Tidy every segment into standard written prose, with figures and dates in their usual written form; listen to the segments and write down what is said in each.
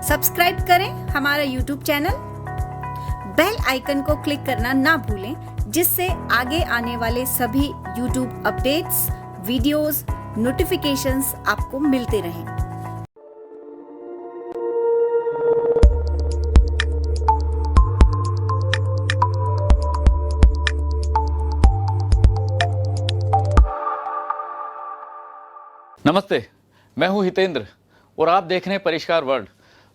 Subscribe करें हमारा YouTube channel, bell icon को क्लिक करना ना भूलें, जिससे आगे आने वाले सभी यूट्यूब अपडेट्स, वीडियोस, नोटिफिकेशंस आपको मिलते रहें। नमस्ते, मैं हूं हितेंद्र और आप देख रहे हैं परिष्कार वर्ल्ड।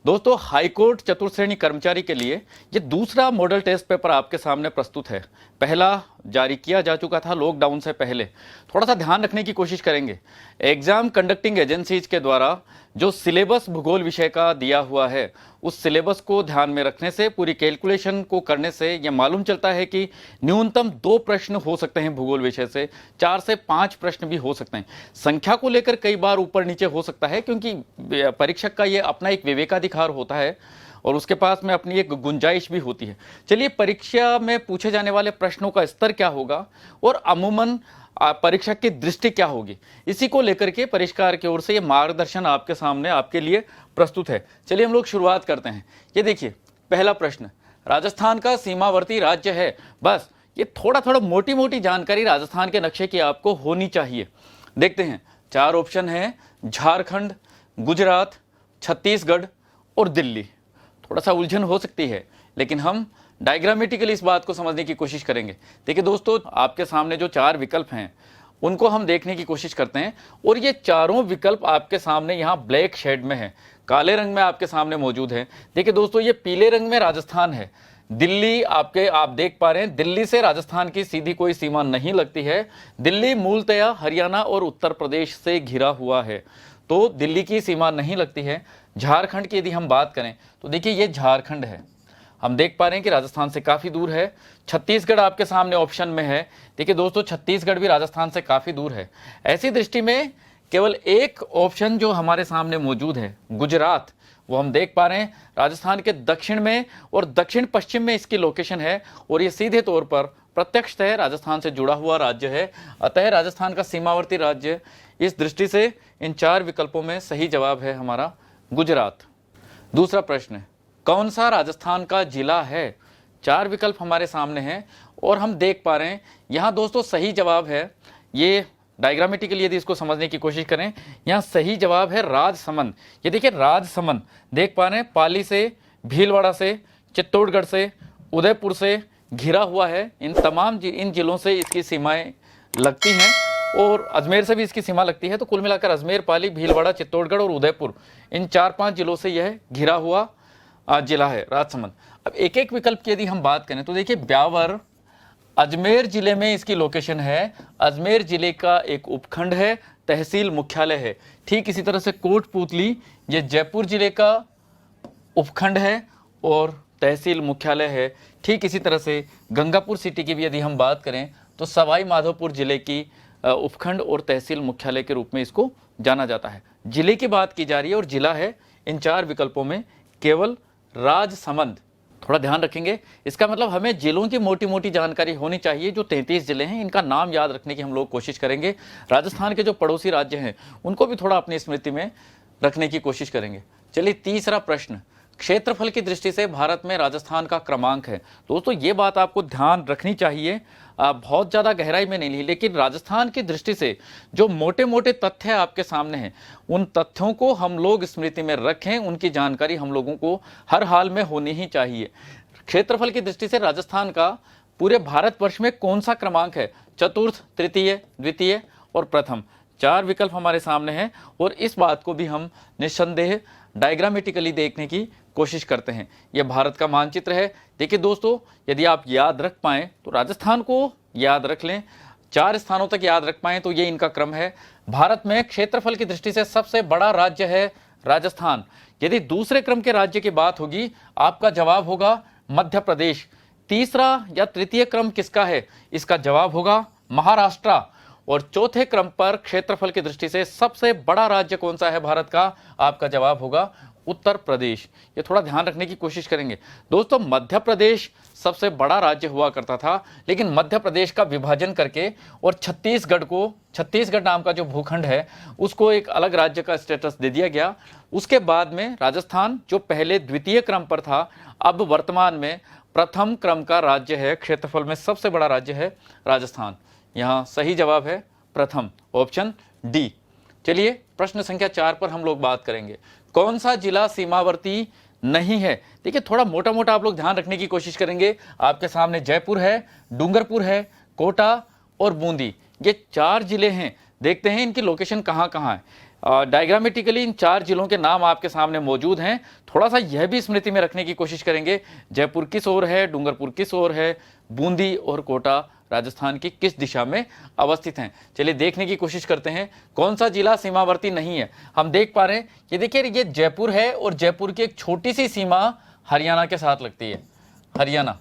दोस्तों, हाईकोर्ट चतुर्थ श्रेणी कर्मचारी के लिए ये दूसरा मॉडल टेस्ट पेपर आपके सामने प्रस्तुत है। पहला जारी किया जा चुका था लॉकडाउन से पहले। थोड़ा सा ध्यान रखने की कोशिश करेंगे। एग्जाम कंडक्टिंग एजेंसीज के द्वारा जो सिलेबस भूगोल विषय का दिया हुआ है, उस सिलेबस को ध्यान में रखने से, पूरी कैलकुलेशन को करने से यह मालूम चलता है कि न्यूनतम 2 प्रश्न हो सकते हैं भूगोल विषय से, 4 से 5 प्रश्न भी हो सकते हैं। संख्या को लेकर कई बार ऊपर नीचे हो सकता है, क्योंकि परीक्षक का ये अपना एक विवेकाधिकार होता है और उसके पास में अपनी एक गुंजाइश भी होती है। चलिए, परीक्षा में पूछे जाने वाले प्रश्नों का स्तर क्या होगा और अमूमन परीक्षक की दृष्टि क्या होगी, इसी को लेकर के परिष्कार की ओर से ये मार्गदर्शन आपके सामने आपके लिए प्रस्तुत है। चलिए हम लोग शुरुआत करते हैं। ये देखिए, पहला प्रश्न, राजस्थान का सीमावर्ती राज्य है। बस ये थोड़ा मोटी मोटी जानकारी राजस्थान के नक्शे की आपको होनी चाहिए। देखते हैं, 4 ऑप्शन हैं: झारखंड, गुजरात, छत्तीसगढ़ और दिल्ली। थोड़ा सा उलझन हो सकती है, लेकिन हम डायग्रामेटिकली इस बात को समझने की कोशिश करेंगे। देखिए दोस्तों, आपके सामने जो 4 विकल्प हैं उनको हम देखने की कोशिश करते हैं, और ये चारों विकल्प आपके सामने यहाँ ब्लैक शेड में है, काले रंग में आपके सामने मौजूद है। देखिए दोस्तों, ये पीले रंग में राजस्थान है। दिल्ली आप देख पा रहे हैं, दिल्ली से राजस्थान की सीधी कोई सीमा नहीं लगती है। दिल्ली मूलतया हरियाणा और उत्तर प्रदेश से घिरा हुआ है, तो दिल्ली की सीमा नहीं लगती है। झारखंड की यदि हम बात करें तो देखिए, ये झारखंड है, हम देख पा रहे हैं कि राजस्थान से काफ़ी दूर है। छत्तीसगढ़ आपके सामने ऑप्शन में है। देखिए दोस्तों, छत्तीसगढ़ भी राजस्थान से काफ़ी दूर है। ऐसी दृष्टि में केवल एक ऑप्शन जो हमारे सामने मौजूद है, गुजरात, वो हम देख पा रहे हैं राजस्थान के दक्षिण में और दक्षिण पश्चिम में इसकी लोकेशन है, और ये सीधे तौर पर प्रत्यक्षतः राजस्थान से जुड़ा हुआ राज्य है। अतः राजस्थान का सीमावर्ती राज्य, इस दृष्टि से इन 4 विकल्पों में सही जवाब है हमारा गुजरात। दूसरा प्रश्न, कौन सा राजस्थान का जिला है? 4 विकल्प हमारे सामने हैं और हम देख पा रहे हैं यहाँ दोस्तों सही जवाब है, ये डायग्रामेटिकली यदि इसको समझने की कोशिश करें, यहाँ सही जवाब है राजसमंद। ये देखिए, राजसमंद देख पा रहे हैं, पाली से, भीलवाड़ा से, चित्तौड़गढ़ से, उदयपुर से घिरा हुआ है। इन तमाम इन जिलों से इसकी सीमाएं लगती हैं, और अजमेर से भी इसकी सीमा लगती है। तो कुल मिलाकर अजमेर, पाली, भीलवाड़ा, चित्तौड़गढ़ और उदयपुर, इन 4-5 जिलों से यह घिरा हुआ जिला है राजसमंद। अब एक एक विकल्प की यदि हम बात करें तो देखिए, ब्यावर अजमेर जिले में इसकी लोकेशन है। अजमेर जिले का एक उपखंड है, तहसील मुख्यालय है। ठीक इसी तरह से कोटपूतली, ये जयपुर जिले का उपखंड है और तहसील मुख्यालय है। ठीक इसी तरह से गंगापुर सिटी की भी यदि हम बात करें तो सवाई माधोपुर जिले की उपखंड और तहसील मुख्यालय के रूप में इसको जाना जाता है। जिले की बात की जा रही है और जिला है इन 4 विकल्पों में केवल राजसमंद। थोड़ा ध्यान रखेंगे, इसका मतलब हमें जिलों की मोटी मोटी जानकारी होनी चाहिए। जो 33 जिले हैं, इनका नाम याद रखने की हम लोग कोशिश करेंगे। राजस्थान के जो पड़ोसी राज्य हैं उनको भी थोड़ा अपनी स्मृति में रखने की कोशिश करेंगे। चलिए, तीसरा प्रश्न, क्षेत्रफल की दृष्टि से भारत में राजस्थान का क्रमांक है। दोस्तों, ये बात आपको ध्यान रखनी चाहिए, बहुत ज़्यादा गहराई में नहीं ली, लेकिन राजस्थान की दृष्टि से जो मोटे मोटे तथ्य आपके सामने हैं, उन तथ्यों को हम लोग स्मृति में रखें। उनकी जानकारी हम लोगों को हर हाल में होनी ही चाहिए। क्षेत्रफल की दृष्टि से राजस्थान का पूरे भारतवर्ष में कौन सा क्रमांक है? चतुर्थ, तृतीय, द्वितीय और प्रथम, 4 विकल्प हमारे सामने हैं, और इस बात को भी हम निस्संदेह डायग्रामेटिकली देखने की कोशिश करते हैं। यह भारत का मानचित्र है। देखिए दोस्तों, यदि आप याद रख पाएं तो राजस्थान को याद रख लें, 4 स्थानों तक याद रख पाएं तो ये इनका क्रम है। भारत में क्षेत्रफल की दृष्टि से सबसे बड़ा राज्य है राजस्थान। यदि दूसरे क्रम के राज्य की बात होगी, आपका जवाब होगा मध्य प्रदेश। तीसरा या तृतीय क्रम किसका है? इसका जवाब होगा महाराष्ट्र। और चौथे क्रम पर क्षेत्रफल की दृष्टि से सबसे बड़ा राज्य कौन सा है भारत का? आपका जवाब होगा उत्तर प्रदेश। ये थोड़ा ध्यान रखने की कोशिश करेंगे दोस्तों। मध्य प्रदेश सबसे बड़ा राज्य हुआ करता था, लेकिन मध्य प्रदेश का विभाजन करके और छत्तीसगढ़ नाम का जो भूखंड है उसको एक अलग राज्य का स्टेटस दे दिया गया। उसके बाद में राजस्थान जो पहले द्वितीय क्रम पर था, अब वर्तमान में प्रथम क्रम का राज्य है। क्षेत्रफल में सबसे बड़ा राज्य है राजस्थान। यहाँ सही जवाब है प्रथम, ऑप्शन डी। चलिए प्रश्न संख्या 4 पर हम लोग बात करेंगे। कौन सा जिला सीमावर्ती नहीं है? देखिए थोड़ा मोटा मोटा आप लोग ध्यान रखने की कोशिश करेंगे। आपके सामने जयपुर है, डूंगरपुर है, कोटा और बूंदी, ये 4 जिले हैं। देखते हैं इनकी लोकेशन कहाँ कहाँ है। डायग्रामेटिकली इन 4 जिलों के नाम आपके सामने मौजूद हैं। थोड़ा सा यह भी स्मृति में रखने की कोशिश करेंगे, जयपुर किस ओर है, डूंगरपुर किस ओर है, बूंदी और कोटा राजस्थान की किस दिशा में अवस्थित हैं। चलिए देखने की कोशिश करते हैं कौन सा जिला सीमावर्ती नहीं है। हम देख पा रहे हैं, ये देखिए ये जयपुर है और जयपुर की एक छोटी सी सीमा हरियाणा के साथ लगती है। हरियाणा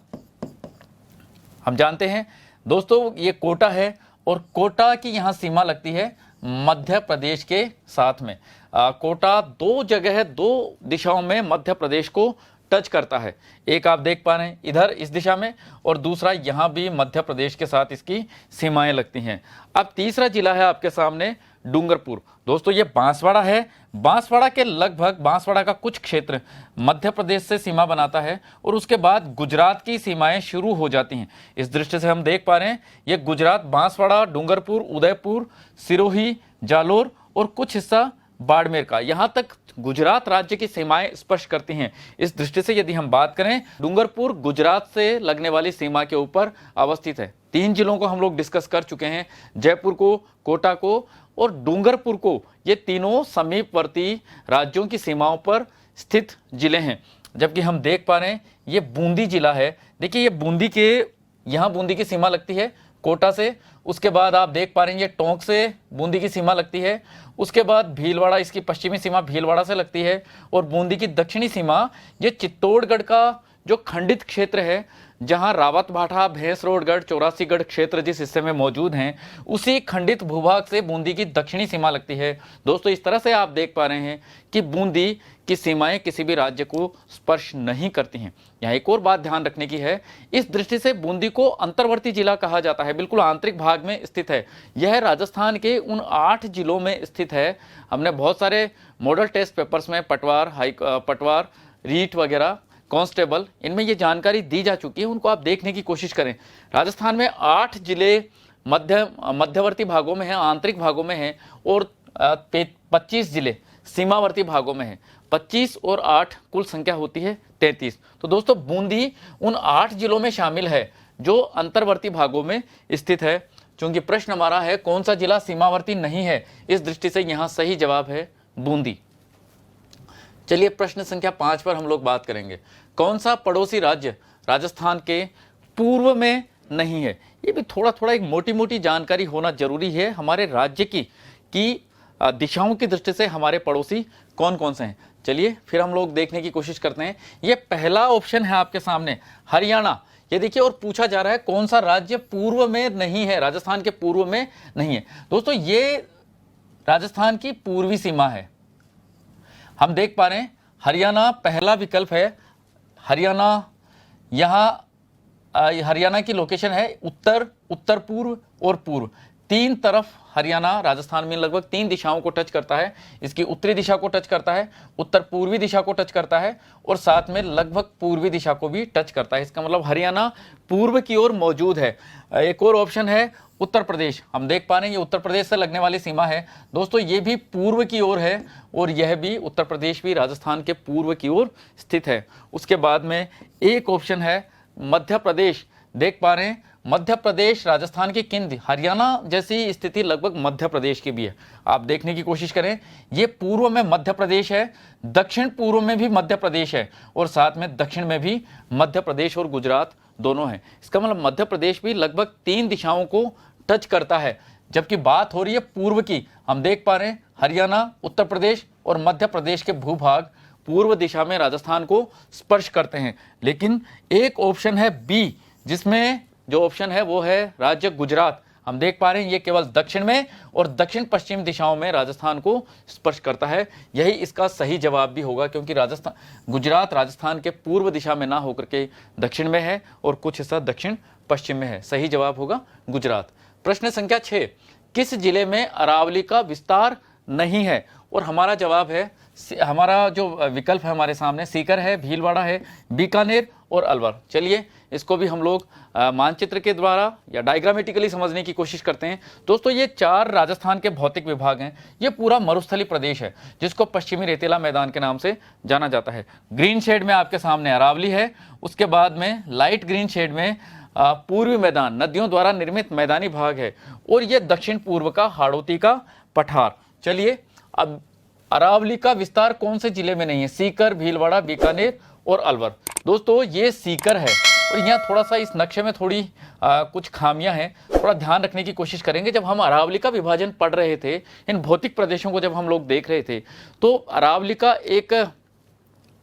हम जानते हैं दोस्तों, ये कोटा है और कोटा की यहाँ सीमा लगती है मध्य प्रदेश के साथ में। कोटा 2 जगह 2 दिशाओं में मध्य प्रदेश को टच करता है। एक आप देख पा रहे हैं इधर इस दिशा में, और दूसरा यहाँ भी मध्य प्रदेश के साथ इसकी सीमाएं लगती हैं। अब तीसरा जिला है आपके सामने डूंगरपुर। दोस्तों ये बांसवाड़ा है। बांसवाड़ा के लगभग, बांसवाड़ा का कुछ क्षेत्र मध्य प्रदेश से सीमा बनाता है और उसके बाद गुजरात की सीमाएं शुरू हो जाती हैं। इस दृष्टि से हम देख पा रहे हैं ये गुजरात, बांसवाड़ा, डूंगरपुर, उदयपुर, सिरोही, जालोर और कुछ हिस्सा बाड़मेर का, यहाँ तक गुजरात राज्य की सीमाएं स्पष्ट करती हैं। इस दृष्टि से यदि हम बात करें, डूंगरपुर गुजरात से लगने वाली सीमा के ऊपर अवस्थित है। 3 जिलों को हम लोग डिस्कस कर चुके हैं, जयपुर को, कोटा को और डूंगरपुर को। ये तीनों समीपवर्ती राज्यों की सीमाओं पर स्थित जिले हैं। जबकि हम देख पा रहे हैं ये बूंदी जिला है। देखिए ये बूंदी के, यहाँ बूंदी की सीमा लगती है कोटा से। उसके बाद आप देख पा रहे हैं ये टोंक से बूंदी की सीमा लगती है। उसके बाद भीलवाड़ा, इसकी पश्चिमी सीमा भीलवाड़ा से लगती है। और बूंदी की दक्षिणी सीमा ये चित्तौड़गढ़ का जो खंडित क्षेत्र है, जहां रावत भाठा, भैंसरोडगढ़, चौरासीगढ़ क्षेत्र जिस हिस्से में मौजूद हैं, उसी खंडित भूभाग से बूंदी की दक्षिणी सीमा लगती है। दोस्तों इस तरह से आप देख पा रहे हैं कि बूंदी की सीमाएं किसी भी राज्य को स्पर्श नहीं करती हैं। यहाँ एक और बात ध्यान रखने की है, इस दृष्टि से बूंदी को अंतर्वर्ती जिला कहा जाता है, बिल्कुल आंतरिक भाग में स्थित है। यह राजस्थान के उन 8 जिलों में स्थित है। हमने बहुत सारे मॉडल टेस्ट पेपर्स में पटवार, रीट वगैरह, कांस्टेबल, इनमें ये जानकारी दी जा चुकी है, उनको आप देखने की कोशिश करें। राजस्थान में 8 जिले मध्यवर्ती भागों में हैं, आंतरिक भागों में हैं, और 25 जिले सीमावर्ती भागों में हैं। 25 और 8 कुल संख्या होती है 33। तो दोस्तों बूंदी उन 8 जिलों में शामिल है जो अंतर्वर्ती भागों में स्थित है। चूंकि प्रश्न हमारा है कौन सा जिला सीमावर्ती नहीं है, इस दृष्टि से यहाँ सही जवाब है बूंदी। चलिए प्रश्न संख्या 5 पर हम लोग बात करेंगे। कौन सा पड़ोसी राज्य राजस्थान के पूर्व में नहीं है? ये भी थोड़ा थोड़ा एक मोटी मोटी जानकारी होना जरूरी है हमारे राज्य की दिशाओं की दृष्टि से हमारे पड़ोसी कौन कौन से हैं। चलिए फिर हम लोग देखने की कोशिश करते हैं। ये पहला ऑप्शन है आपके सामने, हरियाणा। ये देखिए, और पूछा जा रहा है कौन सा राज्य पूर्व में नहीं है, राजस्थान के पूर्व में नहीं है। दोस्तों ये राजस्थान की पूर्वी सीमा है। हम देख पा रहे हैं हरियाणा पहला विकल्प है। हरियाणा, यहाँ हरियाणा की लोकेशन है उत्तर, उत्तर पूर्व और पूर्व। 3 तरफ हरियाणा राजस्थान में लगभग 3 दिशाओं को टच करता है। इसकी उत्तरी दिशा को टच करता है, उत्तर पूर्वी दिशा को टच करता है और साथ में लगभग पूर्वी दिशा को भी टच करता है। इसका मतलब हरियाणा पूर्व की ओर मौजूद है। एक और ऑप्शन है उत्तर प्रदेश। हम देख पा रहे हैं ये उत्तर प्रदेश से लगने वाली सीमा है। दोस्तों ये भी पूर्व की ओर है और यह भी, उत्तर प्रदेश भी राजस्थान के पूर्व की ओर स्थित है। उसके बाद में एक ऑप्शन है मध्य प्रदेश। देख पा रहे हैं मध्य प्रदेश राजस्थान की किन, हरियाणा जैसी स्थिति लगभग मध्य प्रदेश की भी है। आप देखने की कोशिश करें, ये पूर्व में मध्य प्रदेश है, दक्षिण पूर्व में भी मध्य प्रदेश है और साथ में दक्षिण में भी मध्य प्रदेश और गुजरात दोनों हैं। इसका मतलब मध्य प्रदेश भी लगभग 3 दिशाओं को टच करता है। जबकि बात हो रही है पूर्व की, हम देख पा रहे हैं हरियाणा, उत्तर प्रदेश और मध्य प्रदेश के भूभाग पूर्व दिशा में राजस्थान को स्पर्श करते हैं। लेकिन एक ऑप्शन है बी, जिसमें जो ऑप्शन है वो है राज्य गुजरात। हम देख पा रहे हैं ये केवल दक्षिण में और दक्षिण पश्चिम दिशाओं में राजस्थान को स्पर्श करता है। यही इसका सही जवाब भी होगा, क्योंकि गुजरात राजस्थान के पूर्व दिशा में ना होकर के दक्षिण में है और कुछ हिस्सा दक्षिण पश्चिम में है। सही जवाब होगा गुजरात। प्रश्न संख्या 6, किस जिले में अरावली का विस्तार नहीं है? और हमारा जवाब है, हमारा जो विकल्प है हमारे सामने, सीकर है, भीलवाड़ा है, बीकानेर और अलवर। चलिए इसको भी हम लोग मानचित्र के द्वारा या डायग्रामेटिकली समझने की कोशिश करते हैं। दोस्तों ये 4 राजस्थान के भौतिक विभाग हैं। ये पूरा मरुस्थली प्रदेश है जिसको पश्चिमी रेतीला मैदान के नाम से जाना जाता है। ग्रीन शेड में आपके सामने अरावली है, उसके बाद में लाइट ग्रीन शेड में पूर्वी मैदान, नदियों द्वारा निर्मित मैदानी भाग है, और ये दक्षिण पूर्व का हाड़ौती का पठार। चलिए अब अरावली का विस्तार कौन से जिले में नहीं है? सीकर, भीलवाड़ा, बीकानेर और अलवर। दोस्तों ये सीकर है, और यहाँ थोड़ा सा इस नक्शे में थोड़ी कुछ खामियां हैं, थोड़ा ध्यान रखने की कोशिश करेंगे। जब हम अरावली का विभाजन पढ़ रहे थे, इन भौतिक प्रदेशों को जब हम लोग देख रहे थे, तो अरावली का एक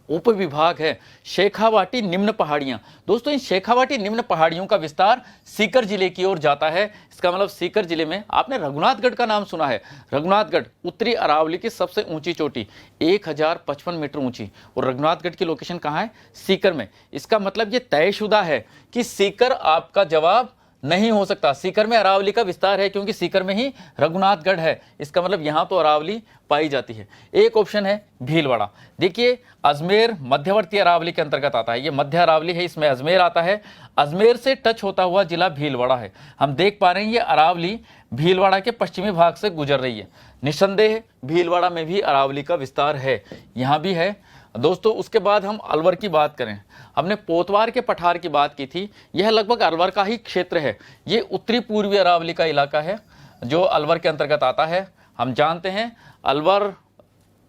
उप विभाग है शेखावाटी निम्न पहाड़ियां। दोस्तों इन शेखावाटी निम्न पहाड़ियों का विस्तार सीकर जिले की ओर जाता है। इसका मतलब सीकर जिले में आपने रघुनाथगढ़ का नाम सुना है। रघुनाथगढ़ उत्तरी अरावली की सबसे ऊंची चोटी, 1055 मीटर ऊंची, और रघुनाथगढ़ की लोकेशन कहाँ है? सीकर में। इसका मतलब ये तयशुदा है कि सीकर आपका जवाब नहीं हो सकता। सीकर में अरावली का विस्तार है क्योंकि सीकर में ही रघुनाथगढ़ है। इसका मतलब यहां तो अरावली पाई जाती है। एक ऑप्शन है भीलवाड़ा। देखिए अजमेर मध्यवर्ती अरावली के अंतर्गत आता है, ये मध्य अरावली है, इसमें अजमेर आता है। अजमेर से टच होता हुआ जिला भीलवाड़ा है। हम देख पा रहे हैं ये अरावली भीलवाड़ा के पश्चिमी भाग से गुजर रही है। निस्संदेह भीलवाड़ा में भी अरावली का विस्तार है, यहाँ भी है। दोस्तों उसके बाद हम अलवर की बात करें, हमने पोतवार के पठार की बात की थी, यह लगभग अलवर का ही क्षेत्र है। ये उत्तरी पूर्वी अरावली का इलाका है जो अलवर के अंतर्गत आता है। हम जानते हैं अलवर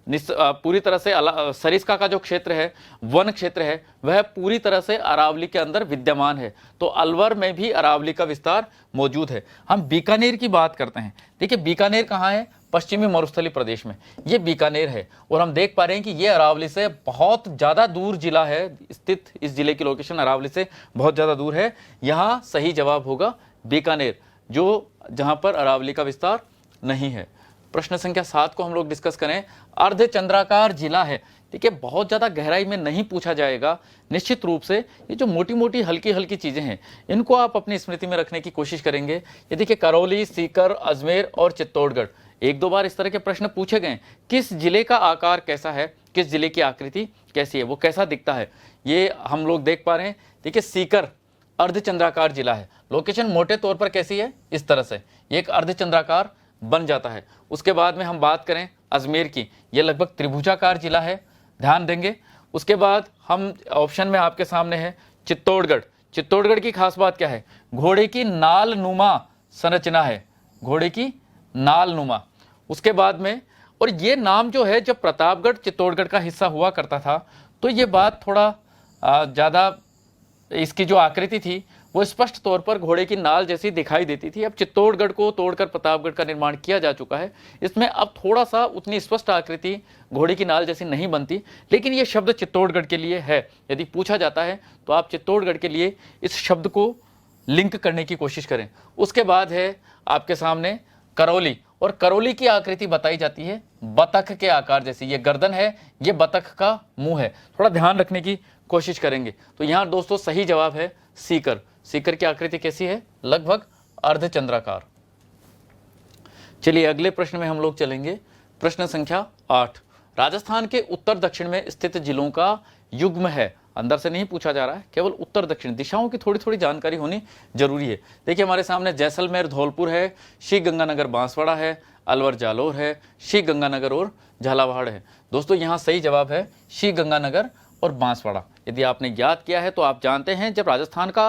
पूरी तरह से सरिस्का का जो क्षेत्र है, वन क्षेत्र है, वह पूरी तरह से अरावली के अंदर विद्यमान है। तो अलवर में भी अरावली का विस्तार मौजूद है। हम बीकानेर की बात करते हैं। देखिए बीकानेर कहाँ है? पश्चिमी मरुस्थली प्रदेश में ये बीकानेर है, और हम देख पा रहे हैं कि ये अरावली से बहुत ज़्यादा दूर जिला है स्थित। इस जिले की लोकेशन अरावली से बहुत ज़्यादा दूर है। यहाँ सही जवाब होगा बीकानेर, जो जहाँ पर अरावली का विस्तार नहीं है। प्रश्न संख्या 7 को हम लोग डिस्कस करें। अर्धचंद्राकार जिला है। देखिए बहुत ज़्यादा गहराई में नहीं पूछा जाएगा, निश्चित रूप से ये जो मोटी मोटी हल्की हल्की चीज़ें हैं इनको आप अपनी स्मृति में रखने की कोशिश करेंगे। ये देखिए करौली, सीकर, अजमेर और चित्तौड़गढ़, 1-2 बार इस तरह के प्रश्न पूछे गए। किस जिले का आकार कैसा है, किस जिले की आकृति कैसी है, वो कैसा दिखता है, ये हम लोग देख पा रहे हैं। देखिए सीकर अर्धचंद्राकार जिला है। लोकेशन मोटे तौर पर कैसी है? इस तरह से ये एक अर्धचंद्राकार बन जाता है। उसके बाद में हम बात करें अजमेर की, ये लगभग त्रिभुजाकार जिला है, ध्यान देंगे। उसके बाद हम ऑप्शन में आपके सामने है चित्तौड़गढ़। चित्तौड़गढ़ की खास बात क्या है? घोड़े की नाल नुमा संरचना है, घोड़े की नाल नुमा। उसके बाद में, और ये नाम जो है जब प्रतापगढ़ चित्तौड़गढ़ का हिस्सा हुआ करता था तो ये बात थोड़ा ज़्यादा, इसकी जो आकृति थी वो स्पष्ट तौर पर घोड़े की नाल जैसी दिखाई देती थी। अब चित्तौड़गढ़ को तोड़कर प्रतापगढ़ का निर्माण किया जा चुका है, इसमें अब थोड़ा सा उतनी स्पष्ट आकृति घोड़े की नाल जैसी नहीं बनती, लेकिन ये शब्द चित्तौड़गढ़ के लिए है। यदि पूछा जाता है तो आप चित्तौड़गढ़ के लिए इस शब्द को लिंक करने की कोशिश करें। उसके बाद है आपके सामने करौली, और करौली की आकृति बताई जाती है बतख के आकार जैसी। ये गर्दन है, ये बतख का मुंह है, थोड़ा ध्यान रखने की कोशिश करेंगे। तो यहाँ दोस्तों सही जवाब है सीकर। सीकर की आकृति कैसी है? लगभग अर्धचंद्राकार। चलिए अगले प्रश्न में हम लोग चलेंगे। प्रश्न संख्या 8, राजस्थान के उत्तर दक्षिण में स्थित जिलों का युग्म है। अंदर से नहीं पूछा जा रहा है, केवल उत्तर दक्षिण दिशाओं की थोड़ी थोड़ी जानकारी होनी जरूरी है। देखिए हमारे सामने जैसलमेर धौलपुर है, श्री गंगानगर बांसवाड़ा है, अलवर जालोर है, श्री गंगानगर और झालावाड़ है। दोस्तों यहाँ सही जवाब है श्री गंगानगर और बांसवाड़ा। यदि आपने याद किया है तो आप जानते हैं जब राजस्थान का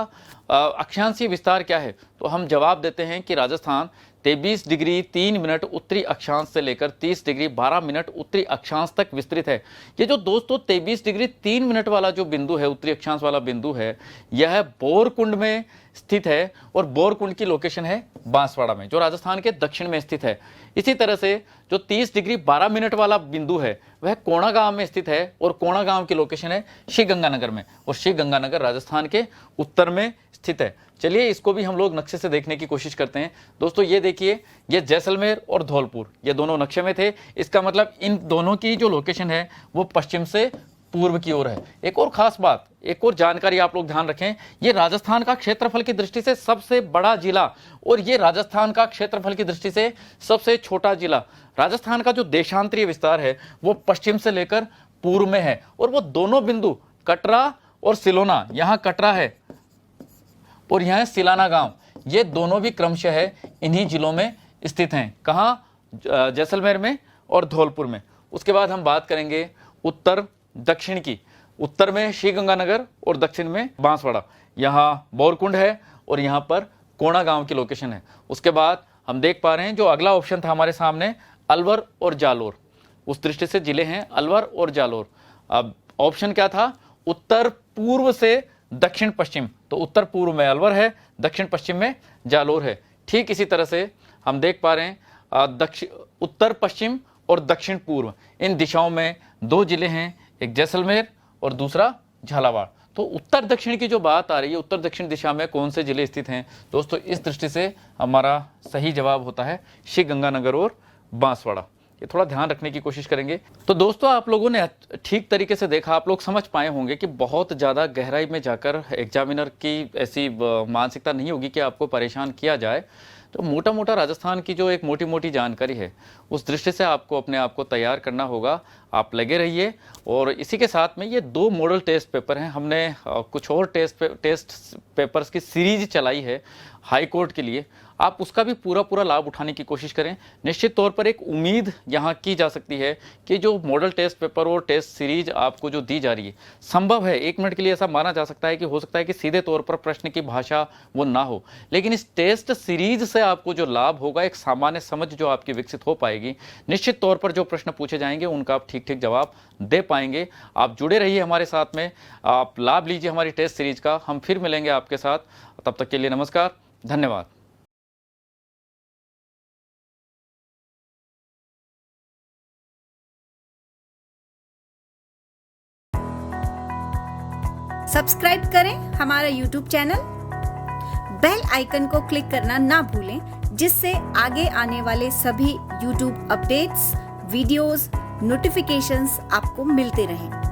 अक्षांशीय विस्तार क्या है, तो हम जवाब देते हैं कि राजस्थान 23 डिग्री 3 मिनट उत्तरी अक्षांश से लेकर 30 डिग्री 12 मिनट उत्तरी अक्षांश तक विस्तृत है। ये जो दोस्तों 23 डिग्री 3 मिनट वाला जो बिंदु है, उत्तरी अक्षांश वाला बिंदु है, यह बोरकुंड में स्थित है, और बोरकुंड की लोकेशन है बांसवाड़ा में, जो राजस्थान के दक्षिण में स्थित है। इसी तरह से जो 30 डिग्री 12 मिनट वाला बिंदु है वह कोणा गांव में स्थित है, और कोणा गांव की लोकेशन है श्री गंगानगर में, और श्री गंगानगर राजस्थान के उत्तर में स्थित है। चलिए इसको भी हम लोग नक्शे से देखने की कोशिश करते हैं। दोस्तों ये देखिए, ये जैसलमेर और धौलपुर ये दोनों नक्शे में थे। इसका मतलब इन दोनों की जो लोकेशन है वो पश्चिम से पूर्व की ओर है। एक और खास बात, एक और जानकारी आप लोग ध्यान रखें, ये राजस्थान का क्षेत्रफल की दृष्टि से सबसे बड़ा जिला और ये राजस्थान का क्षेत्रफल की दृष्टि से सबसे छोटा जिला। राजस्थान का जो देशांतरीय विस्तार है वो पश्चिम से लेकर पूर्व में है और वो दोनों बिंदु कटरा और सिलोना, यहाँ कटरा है और यहाँ सिलाना गांव, ये दोनों भी क्रमशः है इन्हीं जिलों में स्थित हैं। कहाँ? जैसलमेर में और धौलपुर में। उसके बाद हम बात करेंगे उत्तर दक्षिण की। उत्तर में श्रीगंगानगर और दक्षिण में बांसवाड़ा, यहाँ बोरकुंड है और यहाँ पर कोणा गांव की लोकेशन है। उसके बाद हम देख पा रहे हैं जो अगला ऑप्शन था हमारे सामने, अलवर और जालोर। उस दृष्टि से जिले हैं अलवर और जालोर। अब ऑप्शन क्या था? उत्तर पूर्व से दक्षिण पश्चिम, तो उत्तर पूर्व में अलवर है, दक्षिण पश्चिम में जालोर है। ठीक इसी तरह से हम देख पा रहे हैं उत्तर पश्चिम और दक्षिण पूर्व इन दिशाओं में दो जिले हैं, एक जैसलमेर और दूसरा झालावाड़। तो उत्तर दक्षिण की जो बात आ रही है, उत्तर दक्षिण दिशा में कौन से जिले स्थित हैं दोस्तों, इस दृष्टि से हमारा सही जवाब होता है श्रीगंगानगर और बांसवाड़ा। ये थोड़ा ध्यान रखने की कोशिश करेंगे। तो दोस्तों आप लोगों ने ठीक तरीके से देखा, आप लोग समझ पाए होंगे कि बहुत ज़्यादा गहराई में जाकर एग्जामिनर की ऐसी मानसिकता नहीं होगी कि आपको परेशान किया जाए। तो मोटा मोटा राजस्थान की जो एक मोटी मोटी जानकारी है उस दृष्टि से आपको अपने आप को तैयार करना होगा। आप लगे रहिए। और इसी के साथ में ये दो मॉडल टेस्ट पेपर हैं, हमने कुछ और टेस्ट पेपर्स की सीरीज चलाई है हाई कोर्ट के लिए, आप उसका भी पूरा लाभ उठाने की कोशिश करें। निश्चित तौर पर एक उम्मीद यहाँ की जा सकती है कि जो मॉडल टेस्ट पेपर और टेस्ट सीरीज आपको जो दी जा रही है, संभव है 1 मिनट के लिए ऐसा माना जा सकता है कि हो सकता है कि सीधे तौर पर प्रश्न की भाषा वो ना हो, लेकिन इस टेस्ट सीरीज से आपको जो लाभ होगा, एक सामान्य समझ जो आपकी विकसित हो पाएगी। निश्चित तौर पर जो प्रश्न पूछे जाएंगे उनका आप ठीक जवाब दे पाएंगे। आप जुड़े रहिए हमारे साथ में, आप लाभ लीजिए हमारी टेस्ट सीरीज का। हम फिर मिलेंगे आपके साथ, तब तक के लिए नमस्कार, धन्यवाद। सब्सक्राइब करें हमारा YouTube चैनल, बेल आइकन को क्लिक करना ना भूलें, जिससे आगे आने वाले सभी YouTube अपडेट्स, वीडियोस, नोटिफिकेशंस आपको मिलते रहें।